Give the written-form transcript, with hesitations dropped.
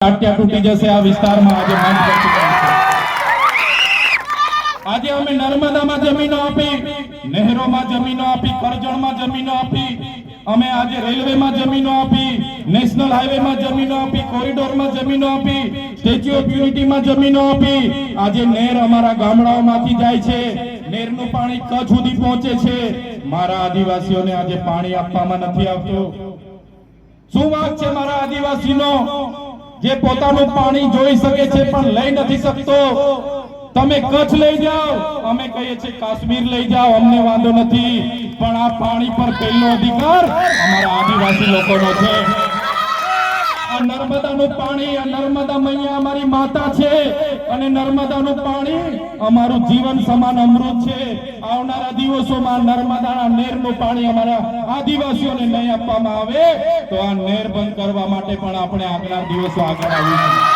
ટાટિયા તૂટી જશે આ વિસ્તારમાં આજે માંગ કરતી છે। આજે અમે નર્મદામાં જમીનો આપી, નહેરોમાં જમીનો આપી, કરજણમાં જમીનો આપી, અમે આજે રેલવેમાં જમીનો આપી, નેશનલ હાઈવેમાં જમીનો આપી, કોરિડોરમાં જમીનો આપી, સ્ટેચ્યુ ઓફ યુનિટીમાં જમીનો આપી। આજે નહેર અમારા ગામડાઓમાંથી જાય છે, નહેરનું પાણી કચ્છ સુધી પહોંચે છે। મારા આદિવાસીઓને આજે પાણી આપવામાં નથી આવતું। શું વાત છે મારા આદિવાસીનો જે પોતાનું પાણી જોઈ શકે છે પણ લઈ નથી શકતો? તમે કચ્છ લઈ જાઓ, અમે કહીએ છીએ કાશ્મીર લઈ જાઓ, અમને વાંધો નથી, પણ આ પાણી પર પહેલો અધિકાર અમારા આદિવાસી લોકોનો છે। આ નર્મદાનું પાણી, આ નર્મદા મૈયા અમારી માતા છે અને નર્મદાનું પાણી અમારું જીવન સમાન અમૃત છે। આવનારા દિવસોમાં નર્મદાના નહેરનું પાણી અમારા આદિવાસીઓને નહીં આપવામાં આવે તો આ નહેર બંધ કરવા માટે પણ આપણે આગલા દિવસો આગળ આવીશું।